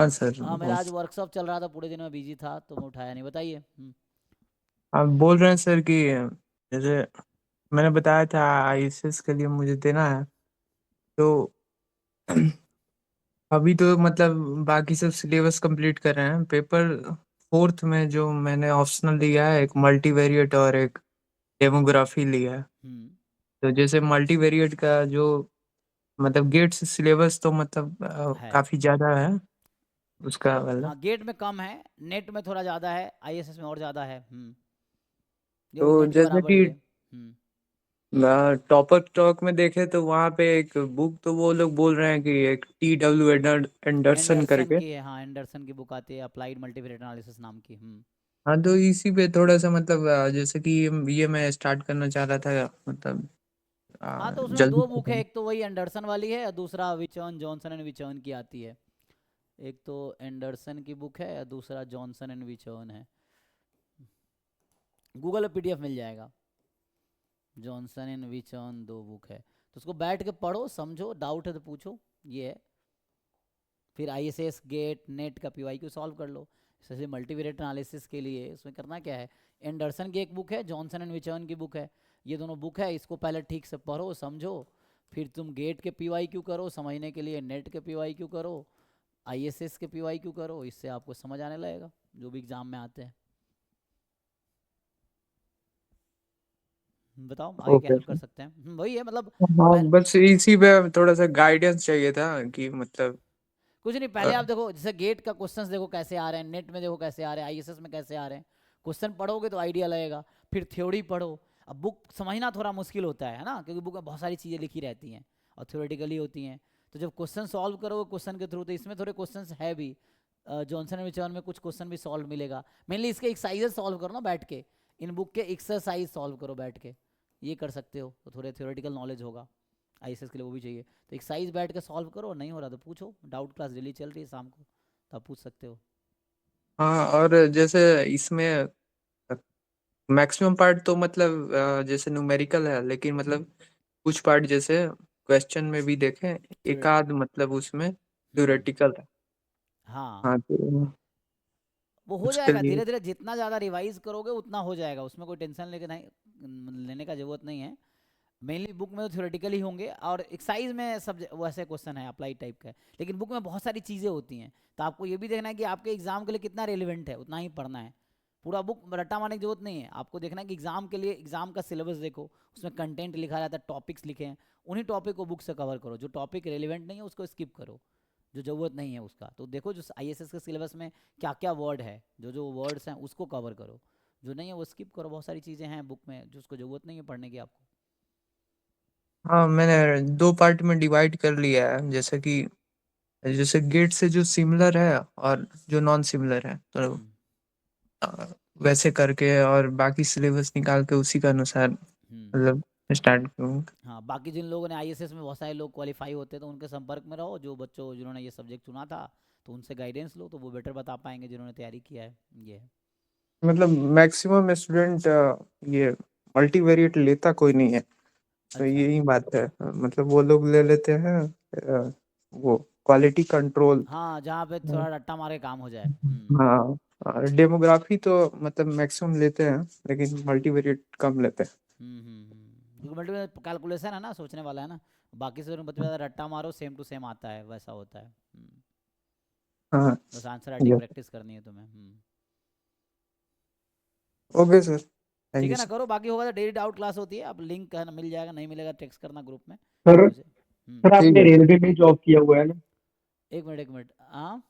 हाँ सर। हाँ, मेरा आज वर्कशॉप चल रहा था, पूरे दिन में बिजी था तो मैं उठाया नहीं। बताइए। आप बोल रहे हैं सर कि जैसे मैंने बताया था आईएसएस के लिए मुझे देना है, तो अभी तो मतलब बाकी सब सिलेबस कंप्लीट कर रहे हैं। पेपर फोर्थ में जो मैंने ऑप्शनल लिया है, एक मल्टीवेरिएट और एक डेमोग्राफी लिया है। हम्म। तो जैसे मल्टीवेरिएट का जो मतलब गेट्स सिलेबस तो मतलब है। काफी ज्यादा है उसका वाला। हाँ, गेट में कम है, नेट में थोड़ा ज़्यादा है, आईएसएस में और ज़्यादा है। ये वो तो नेट के जैसे बराबर कि ही है। टॉपर टॉक में देखे तो वहाँ पे एक बुक तो वो लोग बोल रहे हैं कि एक TW एंडरसन एंडरसन करके। की है, हाँ, एंडरसन की बुक आती है, अप्लाइड मल्टीवेरिएट एनालिसिस नाम की। हाँ, तो इसी पे थोड़ा सा मतलब जैसे कि ये मैं स्टार्ट करना चाह रहा था मतलब हाँ, तो उसमें जल्दी दो बुक है, खत्म। एक तो वही एंडरसन वाली है और दूसरा विचर्न, जॉनसन एंड विचर्न की आती है। एक तो एंडरसन की बुक है और दूसरा जॉनसन एंड विचर्न है। गूगल पे पीडीएफ मिल जाएगा। जॉनसन एंड विचर्न दो बुक है, तो उसको बैठ के पढ़ो, समझो, डाउट है तो पूछो। ये है। फिर आईएसएस गेट नेट का पीवाईक्यू सॉल्व कर लो। जैसे मल्टीवेरिएट एनालिसिस के लिए उसमें करना क्या है, एंडरसन की एक बुक है, जॉनसन एंड विचर्न की बुक है। ये दोनों बुक है, इसको पहले ठीक से पढ़ो समझो। फिर तुम गेट के पीवाईक्यू करो, समझने के लिए नेट के पीवाईक्यू करो, आईएसएस के पीवाईक्यू करो। इससे आपको समझ आने लगेगा जो भी एग्जाम में आते हैं। बताओ आगे क्या ओके। हेल्प कर सकते हैं। वही है मतलब। हाँ, पहले बस इसी पे थोड़ा सा गाइडेंस चाहिए था कि मतलब कुछ नहीं, पहले आप देखो, जैसे गेट का क्वेश्चंस देखो कैसे आ रहे हैं, नेट में देखो कैसे आ रहे हैं, आईएसएस में कैसे आ रहे हैं। क्वेश्चन पढ़ोगे तो आइडिया लगेगा। फिर थ्योरी पढ़ो। अब बुक समझना थोड़ा मुश्किल होता है ना, क्योंकि बुक में बहुत सारी चीज़ें लिखी रहती हैं और थ्योरेटिकली होती हैं। तो जब क्वेश्चन सॉल्व करोगे क्वेश्चन के थ्रू, तो इसमें थोड़े क्वेश्चन है भी। जॉनसन एंड विचर्न में कुछ क्वेश्चन भी सॉल्व मिलेगा। मेनली इसके एक्सरसाइजेस सॉल्व करो ना बैठ के। इन बुक के एक्सरसाइज सॉल्व करो बैठ के। ये कर सकते हो तो थोड़े थ्योरेटिकल नॉलेज होगा। आईएसएस के लिए वो भी चाहिए। तो एक साइज बैठ के सॉल्व करो, नहीं हो रहा तो पूछो, डाउट क्लास डेली चल रही है शाम को, तो आप पूछ सकते हो। हाँ। और जैसे इसमें मैक्सिमम पार्ट तो मतलब जैसे न्यूमेरिकल है, लेकिन मतलब कुछ पार्ट जैसे क्वेश्चन में भी देखें, एक थ्योरेटिक। आध मतलब उसमें हम्म। थ्योरेटिकल है। हाँ, हाँ, तो वो हो उसके जाएगा लिए। धीरे धीरे, जितना ज़्यादा रिवाइज करोगे उतना हो जाएगा, उसमें कोई टेंशन लेने का जरूरत नहीं है। मेनली बुक में तो थ्योरेटिकल ही होंगे, और एक्साइज में सब वैसे क्वेश्चन है अप्लाई टाइप का है। लेकिन बुक में बहुत सारी चीज़ें होती हैं, तो आपको ये भी देखना है कि आपके एग्जाम के लिए कितना रेलिवेंट है, उतना ही पढ़ना है। पूरा बुक रट्टा मारने की जरूरत नहीं है, आपको देखना है कि एग्जाम के लिए एग्जाम का सिलेबस देखो, उसमें कंटेंट लिखा रहता है, टॉपिक्स लिखे हैं, उन्हीं टॉपिक को बुक से कवर करो। जो टॉपिक रेलिवेंट नहीं है उसको स्किप करो, जो ज़रूरत नहीं है उसका तो देखो। जो आईएसएस के सिलेबस में क्या क्या वर्ड है, जो जो वर्ड्स हैं उसको कवर करो। जो नहीं है वो स्किप करो। बहुत सारी चीज़ें हैं बुक में जो उसको ज़रूरत नहीं है पढ़ने की आपको। हाँ, मैंने दो पार्ट में डिवाइड कर लिया है, जैसे गेट से जो सिमिलर है और जो नॉन सिमिलर है, तो हम्म। वैसे करके और बाकी सिलेबस निकाल के उसी के अनुसार हम्म। मतलब स्टार्ट करूँगा। हाँ, बाकी जिन लोगों ने आईएसएस में बहुत सारे लोग क्वालिफाई होते हैं तो उनके संपर्क में रहो, जो बच्चों जिन्होंने ये सब्जेक्ट चुना था, तो उनसे गाइडेंस लो, तो वो बेटर बता पाएंगे जिन्होंने तैयारी किया है। ये है। मतलब मैक्सिमम स्टूडेंट ये मल्टीवेरिएट लेता कोई नहीं है, तो अच्छा। यही बात है। मतलब वो लोग ले लेते हैं वो क्वालिटी कंट्रोल। हाँ, जहाँ पे थोड़ा रट्टा मार के काम हो जाए। हाँ, डेमोग्राफी तो मतलब मैक्सिमम लेते हैं, लेकिन मल्टीवेरिएट कम लेते हैं। क्योंकि मल्टीपल कैलकुलेशन है ना, सोचने वाला है ना। बाकी से बच्चे ज़्यादा रट्टा मारो, सेम टू सेम आता है, वैसा होता है। हाँ। बस आंसर राइटिंग प्रैक्टिस करनी है तुम्हें। ओके सर, थैंक ठीक यू है ना, सर। करो। बाकी होगा तो डेली डाउट क्लास होती है, अब लिंक है ना, मिल जाएगा, नहीं मिलेगा टेक्स्ट करना ग्रुप में सर मुझे। सर ठीक आपने है। रेलवे में जॉब किया हुआ है ना? एक मिनट, एक मिनट। हाँ,